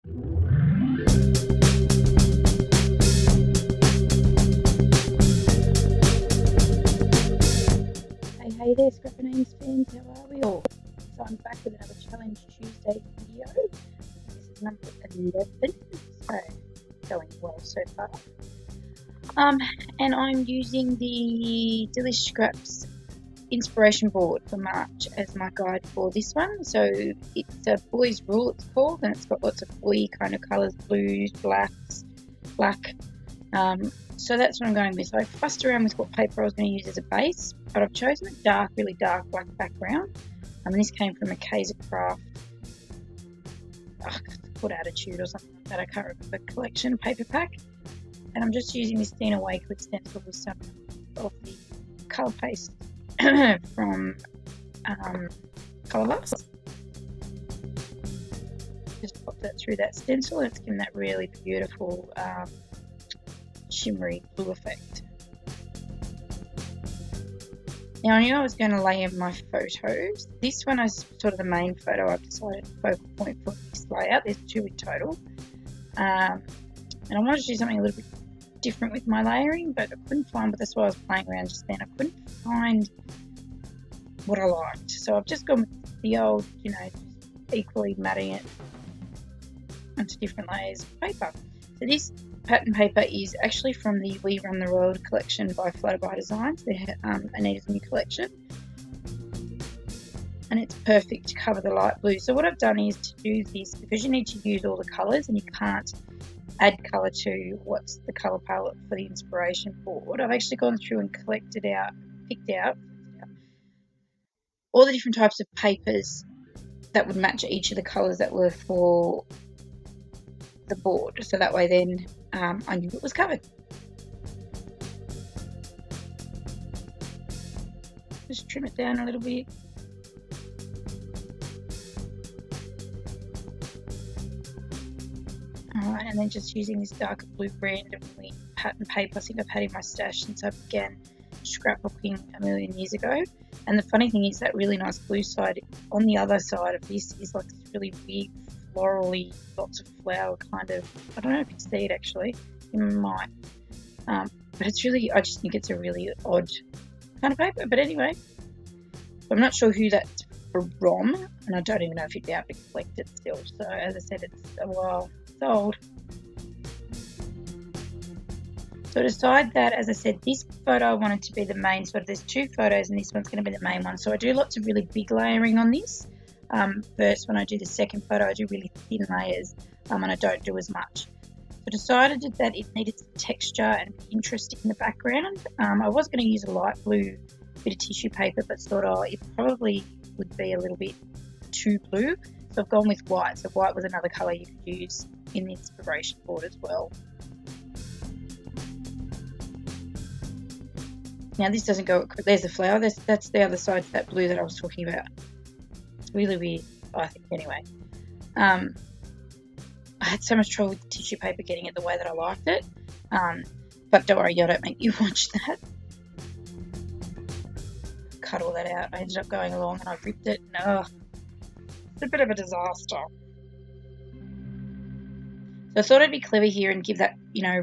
Hey there, Scrapper Names fans, how are we all? So I'm back with another Challenge Tuesday video. This is number 11, so going well so far. And I'm using the D-lish Scraps inspiration board for March as my guide for this one. So it's a boys rule, it's called, and it's got lots of boy kind of colours, blues, blacks, black. So that's what I'm going with. So I fussed around with what paper I was going to use as a base, but I've chosen a dark, really dark black background. And this came from a Kaiser Craft, Good Attitude or something like that, I can't remember, collection paper pack. And I'm just using this Dina Wakewood stencil with some of the colour paste from Colourlux. Just pop that through that stencil, and it's given that really beautiful shimmery blue effect. Now I knew I was going to lay in my photos. This one is sort of the main photo I've decided focal point for this layout. There's 2 in total. And I wanted to do something a little bit different with my layering, but I couldn't find, but that's why I was playing around just then. I couldn't find what I liked. So I've just gone with the old, equally matting it onto different layers of paper. So this pattern paper is actually from the We Run the World collection by Flutterby Designs. They're Anita's new collection. And it's perfect to cover the light blue. So what I've done is to do this, because you need to use all the colours and you can't add colour to what's the colour palette for the inspiration board. I've actually gone through and picked out all the different types of papers that would match each of the colours that were for the board. So that way then I knew it was covered. Just trim it down a little bit. Alright, and then just using this darker blue brand of pattern paper I think I've had in my stash since I began scrapbooking a million years ago. And the funny thing is that really nice blue side on the other side of this is like this really big florally, lots of flower kind of, I don't know if you can see it actually, you might, but it's really, I just think it's a really odd kind of paper. But anyway, I'm not sure who that's from, and I don't even know if you'd be able to collect it still. So as I said, it's a while, it's old. So I decided that, as I said, this photo I wanted to be the main sort of, there's 2 photos and this one's going to be the main one. So I do lots of really big layering on this. First, when I do the second photo, I do really thin layers, and I don't do as much. So I decided that it needed some texture and interest in the background. I was going to use a light blue bit of tissue paper, but thought, it probably would be a little bit too blue. So I've gone with white. So white was another colour you could use in the inspiration board as well. Now this doesn't go, there's the flower, that's the other side to that blue that I was talking about. It's really weird, I think, anyway. I had so much trouble with the tissue paper getting it the way that I liked it. But don't worry, I don't make you watch that. Cut all that out. I ended up going along and I ripped it. And, it's a bit of a disaster. So I thought I'd be clever here and give that,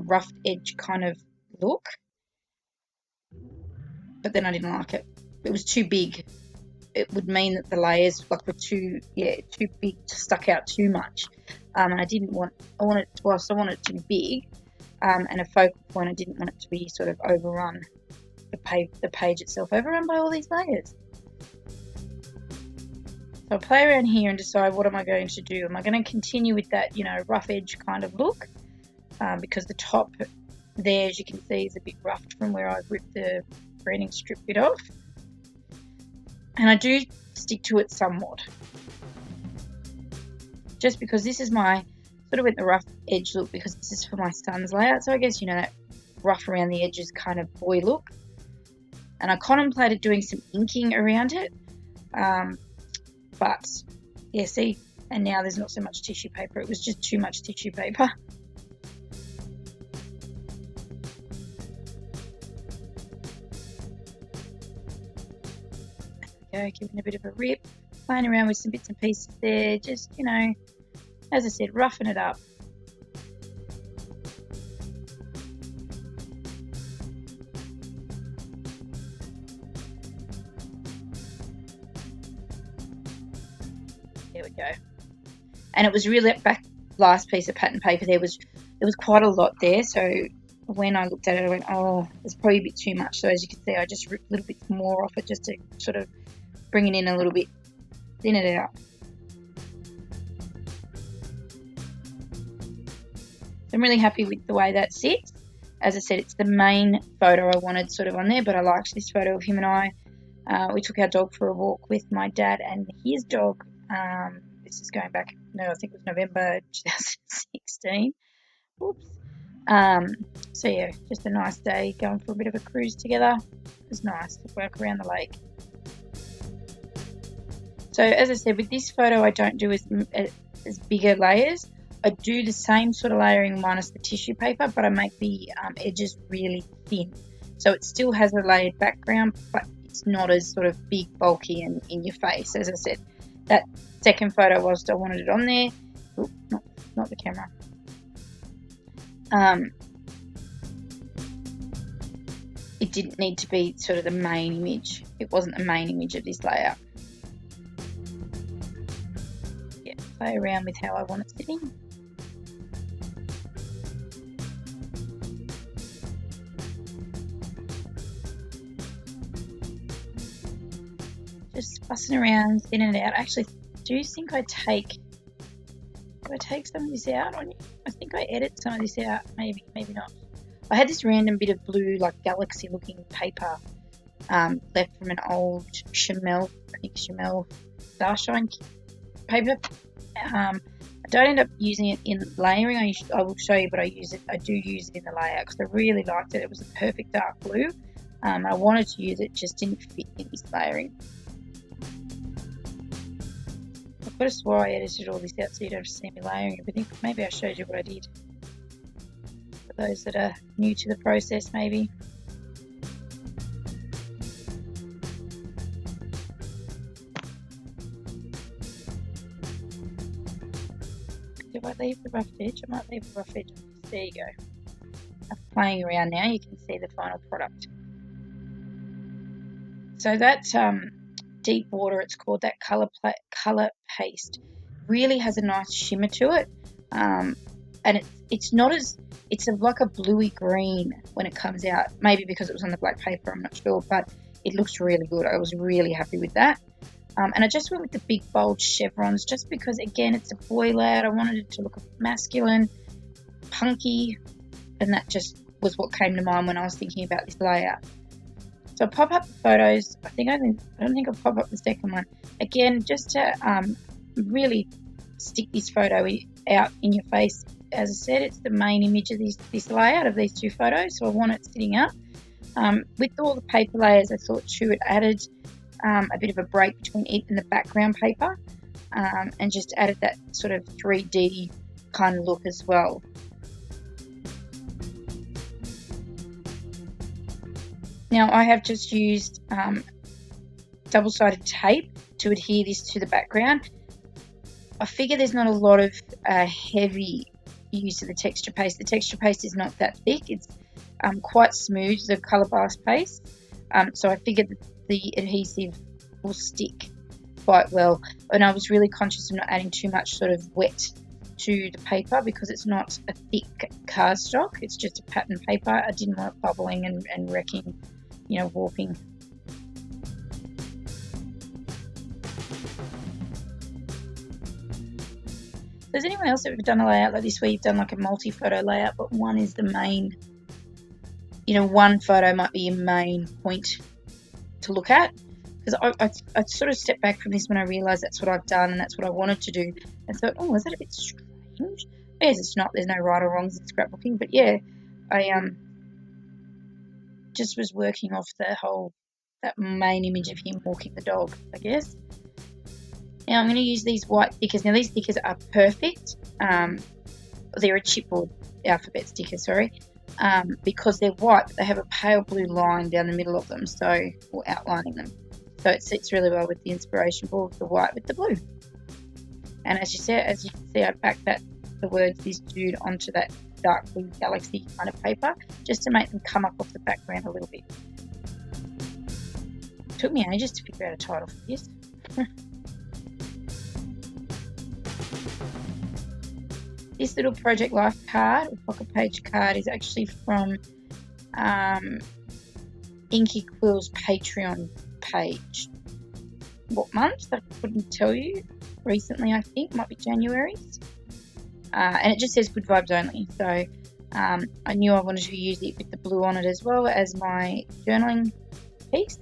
rough edge kind of look. But then I didn't like it. It was too big. It would mean that the layers were too big, stuck out too much. And I wanted it to be big, and a focal point, I didn't want it to be sort of overrun, the page itself overrun by all these layers. So I'll play around here and decide what am I going to do. Am I going to continue with that, rough edge kind of look? Because the top there, as you can see, is a bit roughed from where I've ripped the branding strip bit off. And I do stick to it somewhat. Just because this is my, sort of went the rough edge look because this is for my son's layout. So I guess, that rough around the edges kind of boy look. And I contemplated doing some inking around it. But, yeah, see, and now there's not so much tissue paper. It was just too much tissue paper. Giving a bit of a rip, playing around with some bits and pieces there, just, As I said, roughing it up. There we go. And it was really back last piece of pattern paper. There was quite a lot there. So when I looked at it, I went, oh, it's probably a bit too much. So as you can see, I just ripped a little bit more off it just to sort of bring it in a little bit, thin it out. So I'm really happy with the way that sits. As I said, it's the main photo I wanted sort of on there, but I liked this photo of him and I. We took our dog for a walk with my dad and his dog. This is going back, no, I think it was November 2016. Whoops. So yeah, just a nice day going for a bit of a cruise together. It was nice to work around the lake. So as I said, with this photo, I don't do as bigger layers. I do the same sort of layering minus the tissue paper, but I make the edges really thin. So it still has a layered background, but it's not as sort of big, bulky, and in your face. As I said, that second photo whilst I wanted it on there. Ooh, not the camera. It didn't need to be sort of the main image. It wasn't the main image of this layout. Yeah, play around with how I want it sitting. Just fussing around, thinning it out. I actually do think I take some of this out on you. I think I edit some of this out, maybe not. I had this random bit of blue, like galaxy looking paper left from an old Chamel Starshine paper. I don't end up using it in layering. I will show you, but I do use it in the layout because I really liked it. It was a perfect dark blue. I wanted to use it, just didn't fit in this layering. I could have swore I edited all this out so you don't have to see me layering everything. Maybe I showed you what I did. For those that are new to the process, maybe. Do I leave the rough edge? I might leave the rough edge. There you go. I'm playing around now. You can see the final product. So that's deep water, it's called, that color paste really has a nice shimmer to it, and it's not as, it's like a bluey green when it comes out, maybe because it was on the black paper, I'm not sure, but it looks really good. I was really happy with that. And I just went with the big bold chevrons just because, again, it's a boy layout. I wanted it to look masculine, punky, and that just was what came to mind when I was thinking about this layout. So I'll pop up the photos. I don't think I'll pop up the second one. Again, just to really stick this photo out in your face. As I said, it's the main image of this layout of these two photos, so I want it sitting up. With all the paper layers, I thought too it added a bit of a break between it and the background paper, and just added that sort of 3D kind of look as well. Now I have just used double-sided tape to adhere this to the background. I figure there's not a lot of heavy use of the texture paste. The texture paste is not that thick. It's quite smooth, the colour blast paste. So I figured that the adhesive will stick quite well. And I was really conscious of not adding too much sort of wet to the paper because it's not a thick cardstock. It's just a pattern paper. I didn't want it bubbling and wrecking, you know, warping. Has anyone else ever done a layout like this where you've done like a multi-photo layout, but one is the main, you know, one photo might be your main point to look at? Because I sort of stepped back from this when I realised that's what I've done and that's what I wanted to do, and thought, oh, is that a bit strange? Yes, it's not. There's no right or wrongs in scrapbooking, but yeah, I just was working off that main image of him walking the dog, I guess. Now I'm going to use these white stickers. Now these stickers are perfect. They're a chipboard alphabet sticker, sorry, because they're white, but they have a pale blue line down the middle of them, or outlining them. So it sits really well with the inspiration board, the white with the blue. And as you can see, I backed the words "this dude" onto that dark blue galaxy kind of paper, just to make them come up off the background a little bit. It took me ages to figure out a title for this. This little Project Life card, or pocket page card, is actually from Inky Quill's Patreon page. What month? I couldn't tell you. Recently, I think, might be January's. And it just says good vibes only. So I knew I wanted to use it with the blue on it as well as my journaling piece.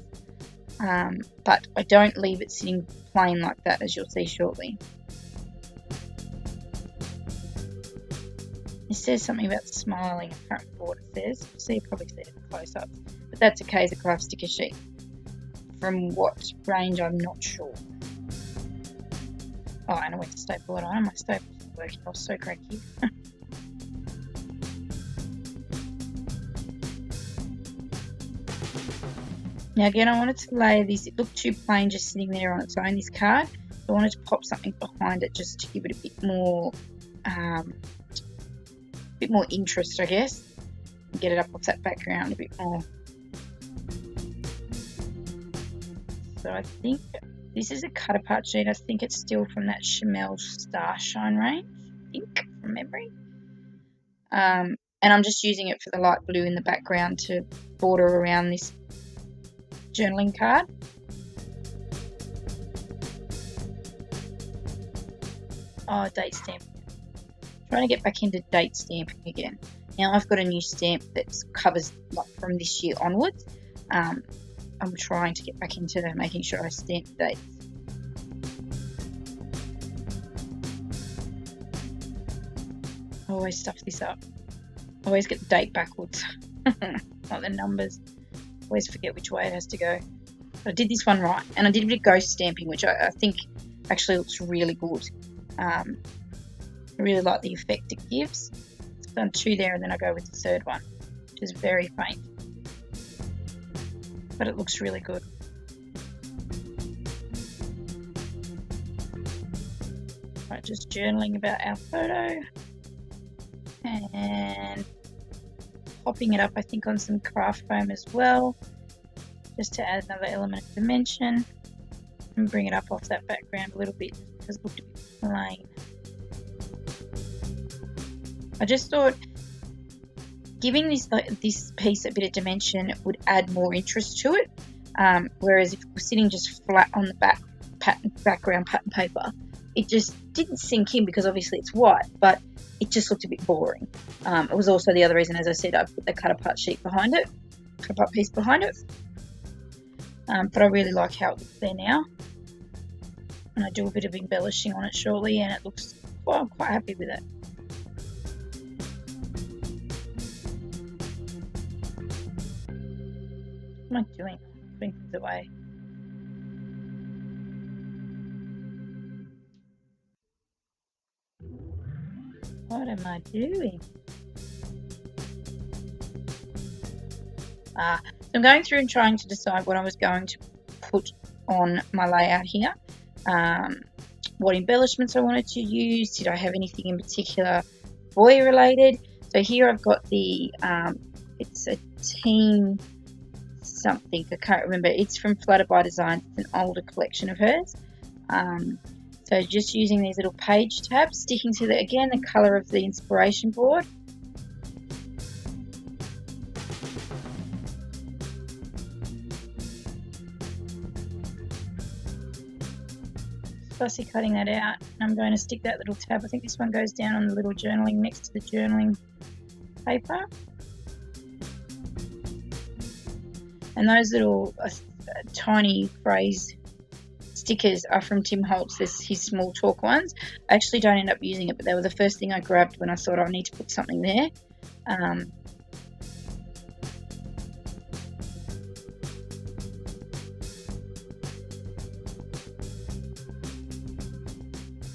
But I don't leave it sitting plain like that, as you'll see shortly. It says something about smiling. I can't remember what it says. See, you probably see it in close-ups. But that's a Kaiser Craft sticker sheet. From what range, I'm not sure. Oh, and I went to staple it on. My staple wasn't working. I was so cranky. Now again, I wanted to layer this. It looked too plain just sitting there on its own, this card. So I wanted to pop something behind it just to give it a bit more interest, I guess. And get it up off that background a bit more. So I think this is a cut apart sheet. I think it's still from that Chamel Starshine range, I think, from memory. And I'm just using it for the light blue in the background to border around this journaling card. Oh, date stamping. Trying to get back into date stamping again. Now I've got a new stamp that covers like from this year onwards. I'm trying to get back into making sure I stamp dates. I always stuff this up. I always get the date backwards, not the numbers. Always forget which way it has to go. But I did this one right, and I did a bit of ghost stamping, which I think actually looks really good. I really like the effect it gives. I've done 2 there, and then I go with the 3rd one, which is very faint. But it looks really good. Right, just journaling about our photo and popping it up, I think, on some craft foam as well, just to add another element of dimension and bring it up off that background a little bit because it looked a bit plain. I just thought giving this piece a bit of dimension would add more interest to it, whereas if it was sitting just flat on the background pattern paper, it just didn't sink in because obviously it's white, but it just looked a bit boring. It was also the other reason, as I said, I put the cut apart sheet behind it, cut apart piece behind it. But I really like how it looks there now, and I do a bit of embellishing on it shortly, and it looks, well, I'm quite happy with it. What am I doing? Putting things away. What am I doing? So I'm going through and trying to decide what I was going to put on my layout here. What embellishments I wanted to use. Did I have anything in particular boy related? So here I've got the, it's a team something, I can't remember. It's from Flutter by Design. It's an older collection of hers. So just using these little page tabs, sticking to the colour of the inspiration board. Fussy cutting that out, and I'm going to stick that little tab. I think this one goes down on the little journaling next to the journaling paper. And those little tiny phrase stickers are from Tim Holtz. There's his small talk ones. I actually don't end up using it, but they were the first thing I grabbed when I thought I need to put something there.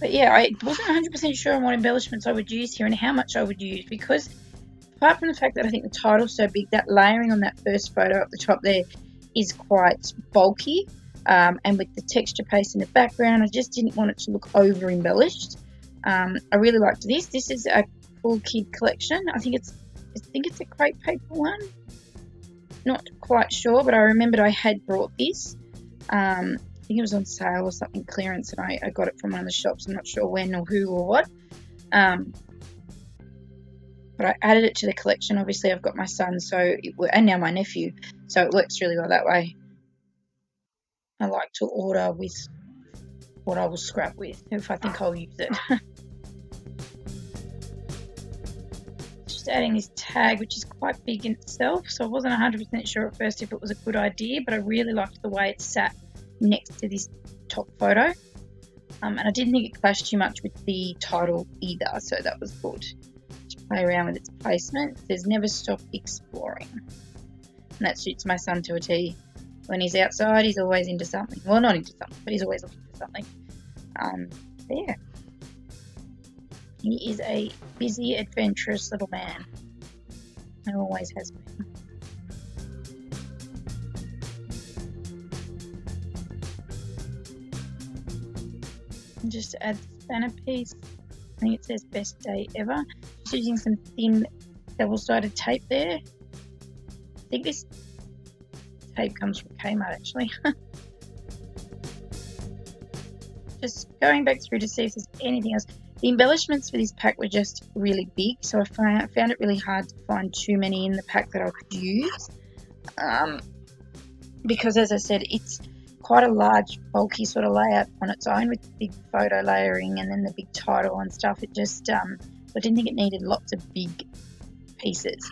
But yeah, I wasn't 100% sure on what embellishments I would use here and how much I would use, because apart from the fact that I think the title's so big, that layering on that first photo up the top there is quite bulky. and with the texture paste in the background, I just didn't want it to look over embellished. I really liked this. This is a Cool Kid collection. I think it's a crepe paper one. Not quite sure, but I remembered I had brought this. I think it was on sale or something, clearance, and I got it from one of the shops. I'm not sure when or who or what. But I added it to the collection. Obviously, I've got my son, and now my nephew, so it works really well that way. I like to order with what I will scrap with if I think I'll use it. Just adding this tag, which is quite big in itself, so I wasn't 100% sure at first if it was a good idea, but I really liked the way it sat next to this top photo. And I didn't think it clashed too much with the title either, so that was good. Play around with its placement. It says never stop exploring, and that suits my son to a T. When he's outside, he's always into something. Well, not into something, but he's always looking for something. There. He is a busy, adventurous little man, and always has been. And just to add the spanner piece, I think it says best day ever. Just using some thin double-sided tape there. I think this tape comes from Kmart actually. Just going back through to see if there's anything else. The embellishments for this pack were just really big, so I found it really hard to find too many in the pack that I could use. Because as I said, it's quite a large, bulky sort of layout on its own with the big photo layering and then the big title and stuff. It just, I didn't think it needed lots of big pieces.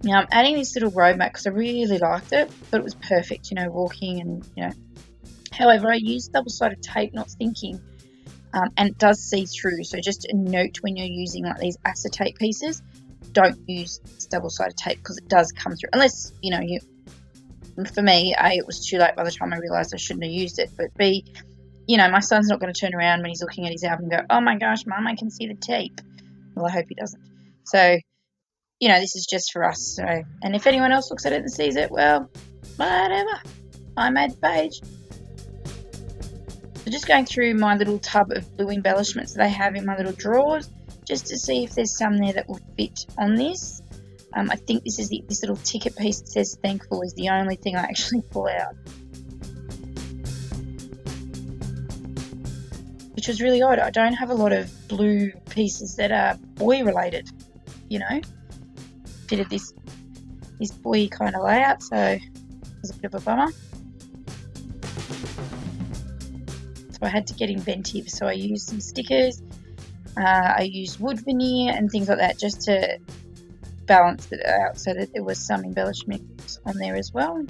Now I'm adding this little road mat because I really liked it, but it was perfect, walking and, However, I used double-sided tape, not thinking, and it does see through. So just a note when you're using like these acetate pieces, don't use double-sided tape because it does come through. Unless, for me, A, it was too late by the time I realised I shouldn't have used it, but B, my son's not going to turn around when he's looking at his album and go, oh my gosh, Mum, I can see the tape. Well, I hope he doesn't. So, this is just for us. So, and if anyone else looks at it and sees it, well, whatever. I made the page. So just going through my little tub of blue embellishments that I have in my little drawers, just to see if there's some there that will fit on this. I think this is this little ticket piece that says thankful is the only thing I actually pull out. Which was really odd. I don't have a lot of blue pieces that are boy related, Fitted this boy kind of layout, so it was a bit of a bummer. So I had to get inventive, so I used some stickers, I used wood veneer and things like that just to balance it out so that there was some embellishments on there as well.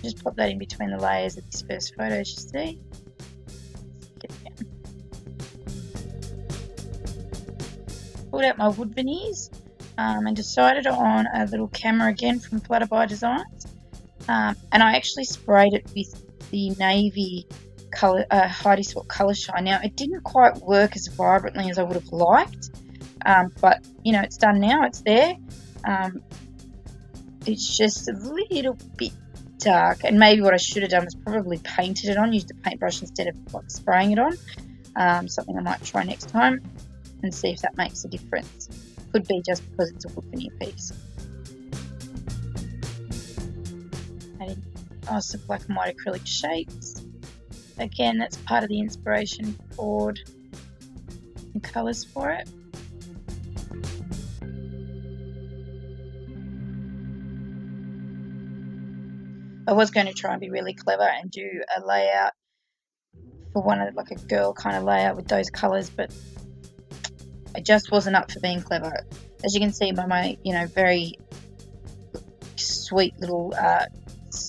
Just pop that in between the layers of this first photo, as you see. Pulled out my wood veneers and decided on a little camera again from Flutterby Designs, and I actually sprayed it with the navy colour, Heidi Swap Colour Shine. Now it didn't quite work as vibrantly as I would have liked, but it's done now, it's there. It's just a little bit dark, and maybe what I should have done was probably painted it on, used a paintbrush instead of spraying it on. Something I might try next time and see if that makes a difference. Could be just because it's a wood veneer piece. Adding some black and white acrylic shapes. Again, that's part of the inspiration board and colours for it. I was going to try and be really clever and do a layout for one of like a girl kind of layout with those colours, but I just wasn't up for being clever. As you can see by my, very sweet little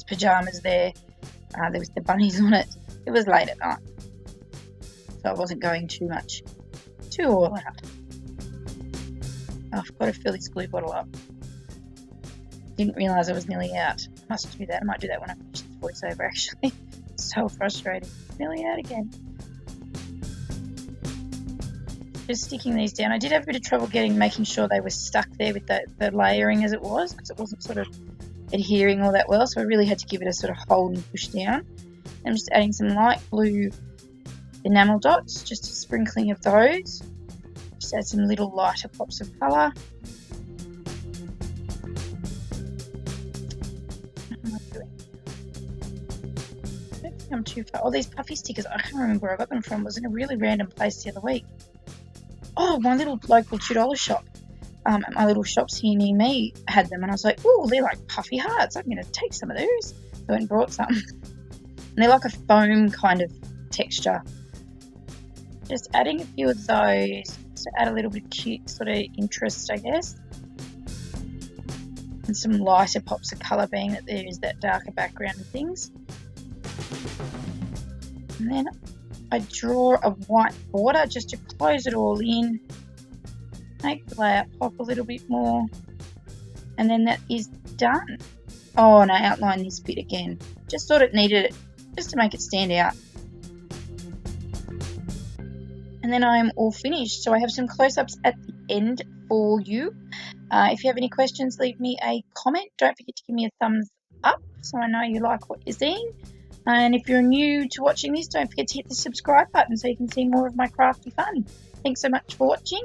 pyjamas there. There was the bunnies on it. It was late at night, so I wasn't going too all out. I've got to fill this glue bottle up. Didn't realise I was nearly out. Must do that. I might do that when I finish this voiceover, actually. It's so frustrating. Nearly out again. just sticking these down. I did have a bit of trouble making sure they were stuck there with the layering as it was, because it wasn't sort of adhering all that well, so I really had to give it a sort of hold and push down. I'm just adding some light blue enamel dots, just a sprinkling of those. Just add some little lighter pops of colour. What am I doing? I don't think I'm too far. Oh, these puffy stickers, I can't remember where I got them from. It was in a really random place the other week. Oh, my little local $2 shop. At my little shops here near me had them, and I was like, oh, they're like puffy hearts. I'm going to take some of those. So I went and brought some. And they're like a foam kind of texture. Just adding a few of those to add a little bit of cute sort of interest, I guess. And some lighter pops of colour, being that there is that darker background and things. And then I draw a white border just to close it all in. Make the layout pop a little bit more. And then that is done. Oh, and I outlined this bit again. Just thought it needed it, just to make it stand out. And then I am all finished. So I have some close-ups at the end for you. If you have any questions, leave me a comment. Don't forget to give me a thumbs up so I know you like what you're seeing. And if you're new to watching this, don't forget to hit the subscribe button so you can see more of my crafty fun. Thanks so much for watching,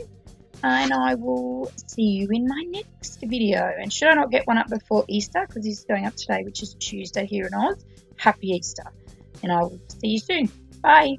and I will see you in my next video. And should I not get one up before Easter, because this is going up today, which is Tuesday here in Oz, happy Easter. And I will see you soon. Bye.